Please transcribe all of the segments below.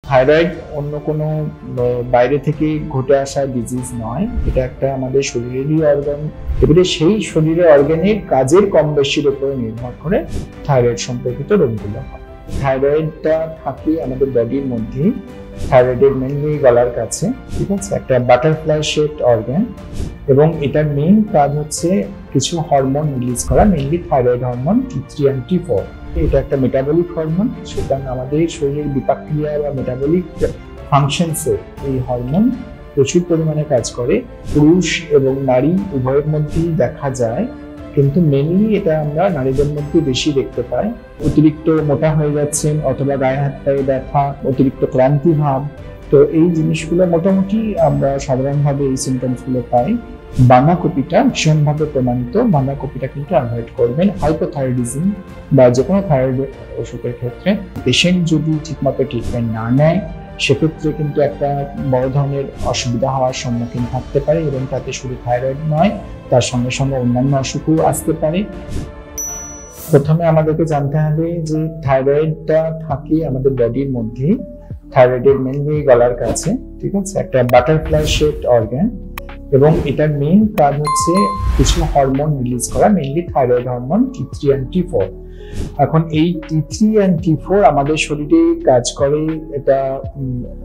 Thyroid অন্য কোনো বাইরে থেকে ঘটে আসা ডিজিজ নয়, এটা একটা আমাদের শরীরেরই অর্গান। এবারে সেই শরীরের অর্গানের কাজের কম বেশির উপরে নির্ভর করে থাইরয়েড সম্পর্কিত রোগগুলো হয়। থাইরয়েডটা থাকে আমাদের বডির মধ্যে, থাইরয়েডের মেনলি গলার কাছে, ঠিক আছে, একটা বাটারফ্লাই শেপড অর্গান, এবং এটার মেইন কাজ হচ্ছে কিছু হরমোন রিলিজ করা, mainly thyroid hormone T3 and T4। এটা একটা মেটাবলিক হরমোন, সুতরাং আমাদের শরীরের বিপাক্রিয়া বা মেটাবলিক ফাংশনসে এই হরমোন প্রচুর পরিমাণে কাজ করে। পুরুষ এবং নারী উভয়ের মধ্যেই দেখা যায়, কিন্তু মেনলি এটা আমরা নারীদের মধ্যে বেশি দেখতে পাই। অতিরিক্ত মোটা হয়ে যাচ্ছেন অথবা গায়ে হাত পায়ে ব্যথা, অতিরিক্ত ক্লান্তি ভাব, তো এই জিনিসগুলো মোটামুটি আমরা সাধারণভাবে এই সিমটমসগুলো পাই। বাঁধাকপিটা ভীষণভাবে প্রমাণিত, বাঁধাকপিটা কিন্তু অ্যাভয়েড করবেন। হাইপোথাইরয়েডিজম বা যে কোনো থাইরয়েড অসুখের ক্ষেত্রে পেশেন্ট যদি ঠিকমতো ট্রিটমেন্ট না নেয়, সেক্ষেত্রে কিন্তু একটা বড় ধরনের অসুবিধা হওয়ার সম্মুখীন থাকতে পারে, এবং তাতে শুধু থাইরয়েড নয়, তার সঙ্গে সঙ্গে অন্যান্য অসুখও আসতে পারে। প্রথমে আমাদেরকে জানতে হবে যে থাইরয়েডটা থাকে আমাদের বডির মধ্যে, থাইরয়েডের মেনলি গলার কাছে, ঠিক আছে, একটা বাটারফ্লাই শেপড অর্গান, এবং এটার মেইন কাজ হচ্ছে কিছু হরমোন রিলিজ করা, mainly thyroid hormone T3 and T4। এখন এই T3 and T4 আমাদের শরীরে কাজ করে, এটা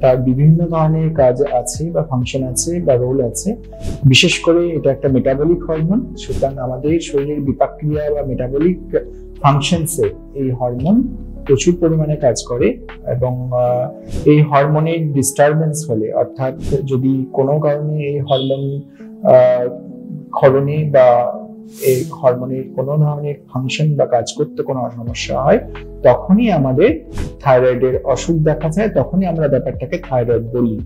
তার বিভিন্ন ধরনের কাজ আছে বা ফাংশন আছে বা রোল আছে। বিশেষ করে এটা একটা মেটাবলিক হরমোন, সুতরাং আমাদের শরীরের বিপাক্রিয়া বা মেটাবলিক ফাংশনসে এই হরমোন প্রচুর পরিমাণে কাজ করে, এবং এই হরমোনের ডিস্টারবেন্স হলে, অর্থাৎ যদি কোনো কারণে এই হরমোন ক্ষরণে বা এই হরমোনের কোনো ধরনের ফাংশন বা কাজ করতে কোনো সমস্যা হয়, তখনই আমাদের থাইরয়েডের অসুখ দেখা যায়, তখনই আমরা ব্যাপারটাকে থাইরয়েড বলি।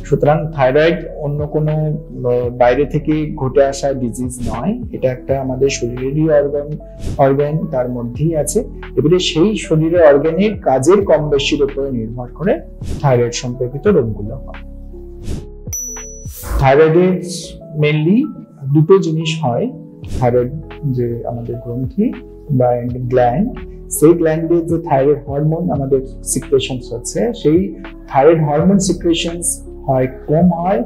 সুতরাং থাইরয়েড অন্য কোনো বাইরে থেকে ঘটে আসা ডিজিজ নয়, এটা একটা আমাদের শরীরেরই অর্গান, তার মধ্যেই আছে। এবারে সেই শরীরের অর্গানের কাজের কম বেশির উপরে নির্ভর করে থাইরয়েড সম্পর্কিত রোগগুলো হয়। থাইরয়েডের মেনলি দুটো জিনিস হয়। থাইরয়েড যে আমাদের গ্রন্থি বা গ্ল্যান্ড, সেই গ্ল্যান্ডে যে থাইরয়েড হরমোন আমাদের সিক্রেশনস হচ্ছে, সেই থাইরয়েড হরমোন সিক্রেশনস হয় কম হয়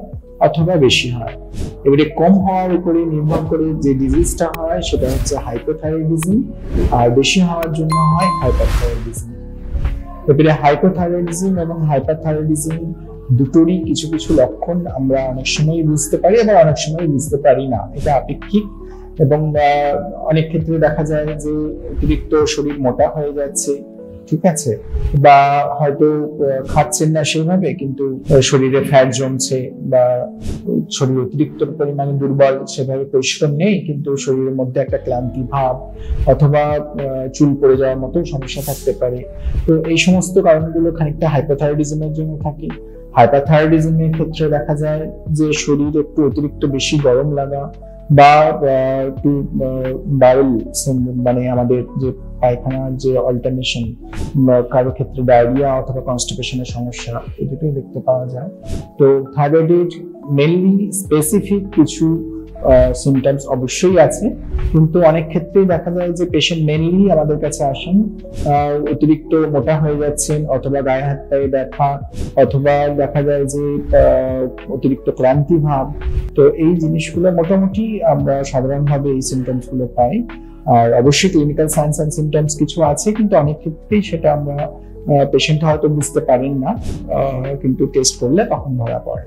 অথবা বেশি হয়। এবারে কম হওয়ার উপরে নির্ভর করে যে ডিজিজটা হয় সেটা হচ্ছে হাইপোথাইরয়েডিজম, আর বেশি হওয়ার জন্য হয় হাইপারথাইরয়েডিজম। এবারে হাইপোথাইরয়েডিজম এবং হাইপারথাইরয়েডিজম দুটোরই কিছু কিছু লক্ষণ আমরা অনেক সময় বুঝতে পারি, আবার অনেক সময় বুঝতে পারি না, এটা আপেক্ষিক। এবং অনেক ক্ষেত্রে দেখা যায় যে অতিরিক্ত শরীর মোটা হয়ে যাচ্ছে, ঠিক আছে, বা হয়তো খাচ্ছেন না সেভাবে, কিন্তু শরীরে ফ্যাট জমছে, বা শরীর অতিরিক্ত পরিমাণে দুর্বল, সেভাবে পরিশ্রম নেই, কিন্তু শরীরের মধ্যে একটা ক্লান্তি ভাব অথবা চুল পড়ে যাওয়ার মতো সমস্যা থাকতে পারে। তো এই সমস্ত কারণগুলো খানিকটা হাইপোথাইরয়েডিজমের জন্য থাকে। হাইপারথাইরয়েডিজমের ক্ষেত্রে দেখা যায় যে শরীর একটু অতিরিক্ত বেশি গরম লাগা, বা একটু বাউল, মানে আমাদের যে পায়খানার যে অল্টারনেশন, কারো ক্ষেত্রে ডায়রিয়া অথবা কনস্টিপেশনের সমস্যা, এই দুটোই দেখতে পাওয়া যায়। তো থাইরয়েডের মেনলি স্পেসিফিক কিছু সিমটমস অবশ্যই আছে, কিন্তু অনেক ক্ষেত্রেই দেখা যায় যে পেশেন্ট মেনলি আমাদের কাছে আসেন অতিরিক্ত মোটা হয়ে যাচ্ছেন, অথবা গায়ে হাত পায়ে ব্যথা, অথবা দেখা যায় যে অতিরিক্ত ক্লান্তি ভাব। তো এই জিনিসগুলো মোটামুটি আমরা সাধারণভাবে এই সিমটমস গুলো পাই। আর অবশ্যই ক্লিনিক্যাল সাইন্স এন্ড সিমটমস কিছু আছে, কিন্তু অনেক ক্ষেত্রেই সেটা আমরা পেশেন্ট হয়তো বুঝতে পারেন না, কিন্তু টেস্ট করলে তখন ধরা পড়ে।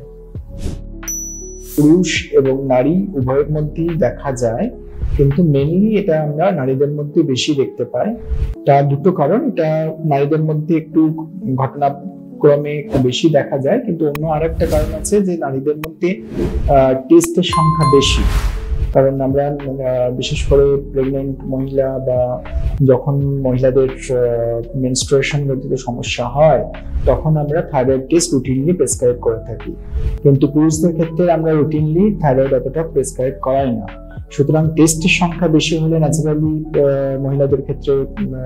পুরুষ এবং নারী উভয়ের মধ্যেই দেখা যায়, কিন্তু মেনলি এটা আমরা নারীদের মধ্যে বেশি দেখতে পাই। তার দুটো কারণ, এটা নারীদের মধ্যে একটু ঘটনাক্রমে একটু বেশি দেখা যায়, কিন্তু অন্য আরেকটা কারণ আছে যে নারীদের মধ্যে টেস্টের সংখ্যা বেশি। কারণ আমরা বিশেষ করে প্রেগনেন্ট মহিলা বা যখন মহিলাদের মেনস্ট্রুয়েশন জনিত সমস্যা হয়, তখন আমরা থাইরয়েড টেস্ট রুটিনলি প্রেসক্রাইব করে থাকি, কিন্তু পুরুষদের ক্ষেত্রে আমরা রুটিনলি থাইরয়েড অতটা প্রেসক্রাইব করাই না। সুতরাং টেস্টের সংখ্যা বেশি হলে ন্যাচারালি মহিলাদের ক্ষেত্রে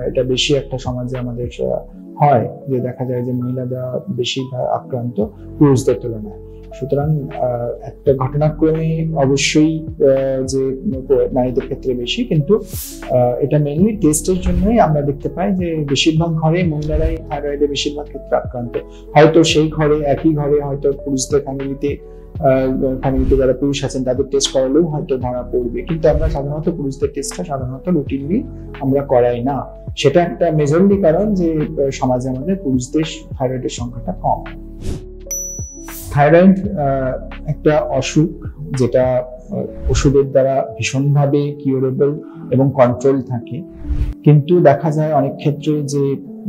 এটা বেশি একটা সমাজে আমাদের হয় যে দেখা যায় যে মহিলারা বেশি আক্রান্ত পুরুষদের তুলনায়। সুতরাং একটা ঘটনাক্রমে অবশ্যই যে নারীদের ক্ষেত্রে বেশি, কিন্তু এটা মেইনলি টেস্টের জন্যই আমরা দেখতে পাই যে বেশিরভাগ ঘরে মহিলারাই থাইরয়েডে বেশিরভাগ ক্ষেত্রে আক্রান্ত। হয়তো সেই ঘরে একই ঘরে হয়তো পুরুষদের ফ্যামিলিতে যারা পুরুষ আছেন তাদের টেস্ট করালেও হয়তো ধরা পড়বে, কিন্তু আমরা সাধারণত পুরুষদের টেস্টটা সাধারণত রুটিনলি আমরা করাই না। সেটা একটা মেজরলি কারণ যে সমাজে আমাদের পুরুষদের থাইরয়েডের সংখ্যাটা কম। থাইরয়েড একটা অসুখ যেটা ওষুধের দ্বারা ভীষণভাবে কিউরেবল এবং কন্ট্রোল থাকে, কিন্তু দেখা যায় অনেক ক্ষেত্রে যে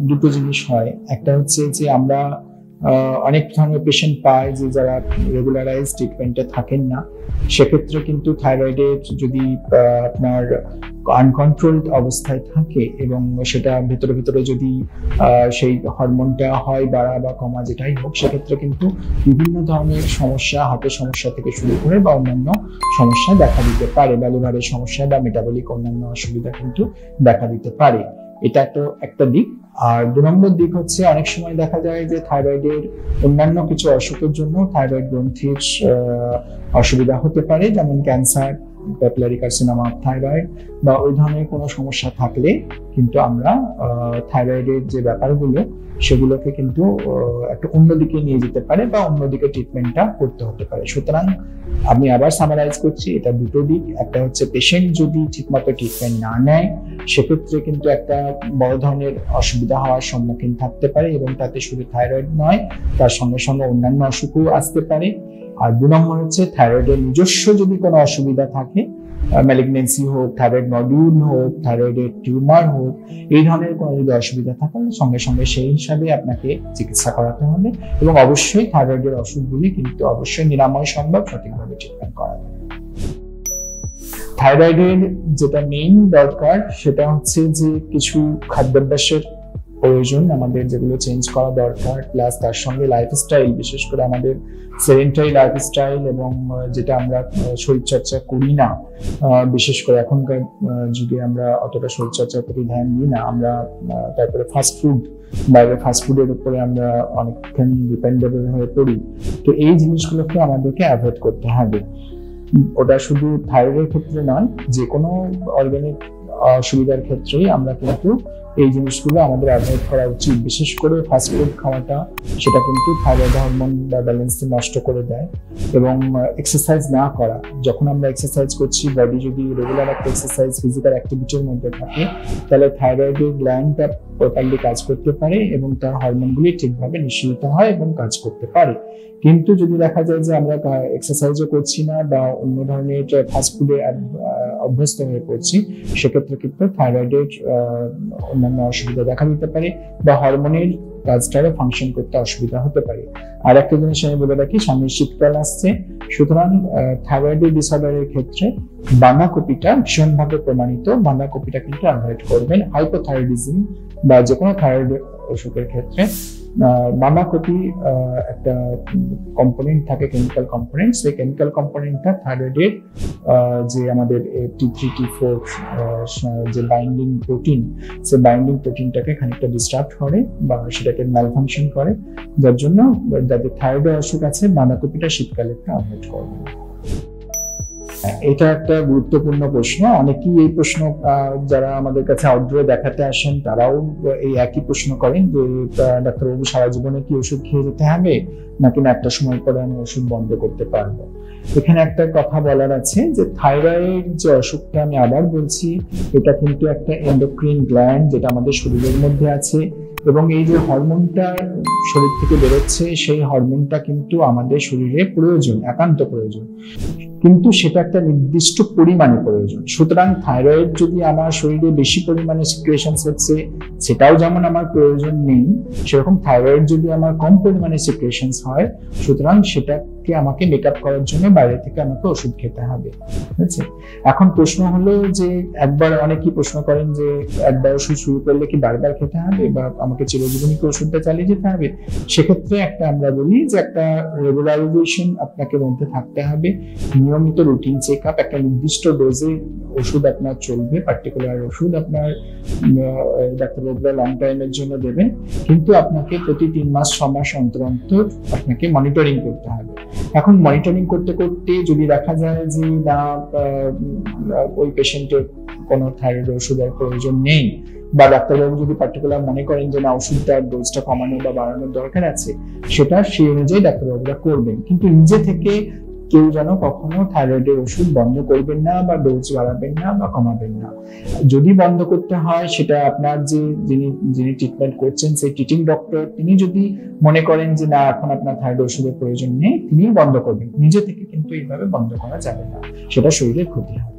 দুটো জিনিস হয়। একটা হচ্ছে যে আমরা অনেক ধরনের পেশেন্ট পাই যে যারা রেগুলারাইজ ট্রিটমেন্টে থাকেন না, সেক্ষেত্রে কিন্তু থাইরয়েডের যদি আপনার আনকন্ট্রোলড অবস্থায় থাকে এবং সেটা ভেতরে ভেতরে যদি সেই হরমোনটা হয় বাড়া বা কমা যেটাই হোক, সেক্ষেত্রে কিন্তু বিভিন্ন ধরনের সমস্যা, হার্টের সমস্যা থেকে শুরু করে বা অন্যান্য সমস্যা দেখা দিতে পারে, বা লিভারের সমস্যা বা মেটাবলিক অন্যান্য অসুবিধা কিন্তু দেখা দিতে পারে। এটা একটা দিক। আর 2 নম্বর দিক হচ্ছে অনেক সময় দেখা যায় যে থাইরয়েডের অন্যান্য কিছু অসুখের জন্য থাইরয়েড গ্রন্থির অসুবিধা হতে পারে, যেমন cancer, papillary carcinoma of thyroid বা ওই ধরনের কোনো সমস্যা থাকলে কিন্তু আমরা থাইরয়েডের যে ব্যাপারগুলো সেগুলোকে কিন্তু একটা অন্যদিকে নিয়ে যেতে পারে বা অন্যদিকে ট্রিটমেন্টটা করতে হতে পারে। সুতরাং আমি আবার সামারাইজ করছি, এটা দুটো দিক। একটা হচ্ছে পেশেন্ট যদি ঠিকমতো ট্রিটমেন্ট না নেয় সেক্ষেত্রে কিন্তু একটা বড় ধরনের অসুবিধা হওয়ার সম্মুখীন থাকতে পারে, এবং তাতে শুধু থাইরয়েড নয়, তার সঙ্গে সঙ্গে অন্যান্য অসুখও আসতে পারে। আর 2 নম্বর হচ্ছে থাইরয়েডের নিজস্ব যদি কোনো অসুবিধা থাকে, ম্যালিগনেন্সি হোক, থাইরয়েড নডিউল হোক, থাইরয়েডের টিউমার হোক, এই ধরনের কোনো যদি অসুবিধা থাকে সঙ্গে সঙ্গে সেই হিসাবে আপনাকে চিকিৎসা করাতে হবে, এবং অবশ্যই থাইরয়েডের অসুখগুলি কিন্তু অবশ্যই নিরাময় সম্ভব সঠিকভাবে ট্রিটমেন্ট করা যাবে। থাইরয়েডের যেটা মেইন দরকার সেটা হচ্ছে যে কিছু খাদ্যাভ্যাসের প্রয়োজন আমাদের, যেগুলো চেঞ্জ করা দরকার, প্লাস তার সঙ্গে লাইফস্টাইল, বিশেষ করে আমাদের সেডেন্টারি লাইফস্টাইল এবং যেটা আমরা শরীরচর্চা করি না, বিশেষ করে এখনকার যুগে আমরা অতটা শরীরচর্চার প্রতি ধ্যান দিই না আমরা। তারপরে ফাস্টফুড, বাইরের ফাস্টফুডের উপরে আমরা অনেকখানি ডিপেন্ডেবল হয়ে পড়ি। তো এই জিনিসগুলোকে আমাদেরকে অ্যাভয়েড করতে হবে। ওটা শুধু থাইরয়েডের ক্ষেত্রে নয়, যে কোনো অর্গানিক অসুবিধার ক্ষেত্রেই আমরা কিন্তু এই জিনিসগুলো আমাদের অ্যাভয়েড করা উচিত। বিশেষ করে ফাস্টফুড খাওয়াটা, সেটা কিন্তু থাইরয়েড হরমোন বা ব্যালেন্স নষ্ট করে দেয়। এবং এক্সারসাইজ না করা, যখন আমরা এক্সারসাইজ করছি, বডি যদি রেগুলার একটা এক্সারসাইজ ফিজিক্যাল অ্যাক্টিভিটির মধ্যে থাকে, তাহলে থাইরয়েডের গ্ল্যান্ডটা প্রপারলি কাজ করতে পারে এবং তার হরমোনগুলি ঠিকভাবে নিঃসৃত হয় এবং কাজ করতে পারে। কিন্তু যদি দেখা যায় যে আমরা এক্সারসাইজও করছি না বা অন্য ধরনের ফাস্টফুডে অভ্যস্ত হয়ে পড়ছি, সেক্ষেত্রে কিন্তু থাইরয়েডের অন্যান্য অসুবিধা দেখা দিতে পারে বা হরমোনের কাজটারও ফাংশন করতে অসুবিধা হতে পারে। আর একটা জিনিস আমি বলে রাখি, সামনে শীতকাল আসছে, সুতরাং থাইরয়েডের ডিসঅর্ডারের ক্ষেত্রে বাঁধাকপিটা ভীষণভাবে প্রমাণিত, বাঁধাকপিটা কিন্তু অ্যাভয়েড করবেন। হাইপোথাইরয়েডিজম বা যে কোনো থাইরয়েড অসুখের ক্ষেত্রে বাঁধাকপি একটা কম্পোনেন্ট থাকে, কেমিক্যাল কম্পোনেন্ট, সেই কেমিক্যাল কম্পোনেন্টটা থাইরয়েডের যে আমাদের T3 T4 যে বাইন্ডিং প্রোটিন, সেই বাইন্ডিং প্রোটিনটাকে খানিকটা ডিস্টার্ব করে বা সেটাকে ম্যালফাংশন করে, যার জন্য যাদের থাইরয়েড অসুখ আছে বাঁধাকপিটা শীতকালে একটু অ্যাভয়েড করবেন। এটা একটা গুরুত্বপূর্ণ প্রশ্ন। অনেকেই এই প্রশ্ন, যারা আমাদের কাছে আউটডোরে দেখাতে আসেন তারাও এই একই প্রশ্ন করেন যে ডাক্তারবাবু সারা জীবনে কি ওষুধ খেয়ে যেতে হবে, নাকি না একটা সময় পরে আমি ওষুধ বন্ধ করতে পারবো। এখানে একটা কথা বলার আছে যে থাইরয়েড যে অসুখটা, আমি আবার বলছি, এটা কিন্তু একটা এন্ডোক্রিন গ্ল্যান্ড যেটা আমাদের শরীরের মধ্যে আছে, এবং এই যে হরমোনটা শরীর থেকে বেরোচ্ছে, সেই হরমোনটা কিন্তু আমাদের শরীরে প্রয়োজন, একান্ত প্রয়োজন, কিন্তু সেটা একটা নির্দিষ্ট পরিমাণে প্রয়োজন। সুতরাং থাইরয়েড যদি আমার শরীরে বেশি পরিমাণে সিক্রেশন হচ্ছে, সেটাও যেমন আমার প্রয়োজন নেই, সেরকম থাইরয়েড যদি আমার কম পরিমাণে সিক্রেশন হয়, সুতরাং সেটাকে আমাকে মেকআপ করার জন্য বাইরে থেকে আমাকে ওষুধ খেতে হবে। ঠিক আছে? এখন প্রশ্ন হলো যে একবার অনেকেই প্রশ্ন করেন যে একবার ওষুধ শুরু করলে কি বারবার খেতে হবে বা আমাকে চিরজীবনী কি ওষুধটা চালিয়ে যেতে হবে? সেক্ষেত্রে একটা আমরা বলি যে একটা রেগুলারাইজেশন আপনাকে মধ্যে থাকতে হবে, নিয়মিত রুটিন চেক আপ, একটা নির্দিষ্ট ডোজে ওষুধ আপনার চলবে, পার্টিকুলার ওষুধ আপনার ডাক্তারবাবুরা লং টাইমের জন্য দেবেন, কিন্তু আপনাকে প্রতি 3 মাস 6 মাস অন্তর অন্তর আপনাকে মনিটরিং করতে হবে। এখন মনিটরিং করতে করতে যদি দেখা যায় যে না ওই পেশেন্টের কোনো থাইরয়েড ওষুধের প্রয়োজন নেই, বা ডাক্তারবাবু যদি পার্টিকুলার মনে করেন যে না ওষুধটার ডোজটা কমানো বা বাড়ানোর দরকার আছে, সেটা সেই অনুযায়ী ডাক্তারবাবুরা করবেন। কিন্তু নিজে থেকে কেউ যেন কখনো থাইরয়েডের ওষুধ বন্ধ করবেন না বা ডোজ বাড়াবেন না বা কমাবেন না। যদি বন্ধ করতে হয়, সেটা আপনার যিনি ট্রিটমেন্ট করছেন সেই ট্রিটিং ডক্টর, তিনি যদি মনে করেন যে না এখন আপনার থাইরয়েড ওষুধের প্রয়োজন নেই, তিনি বন্ধ করবেন। নিজে থেকে কিন্তু এইভাবে বন্ধ করা যাবে না, সেটা শরীরের ক্ষতি হয়।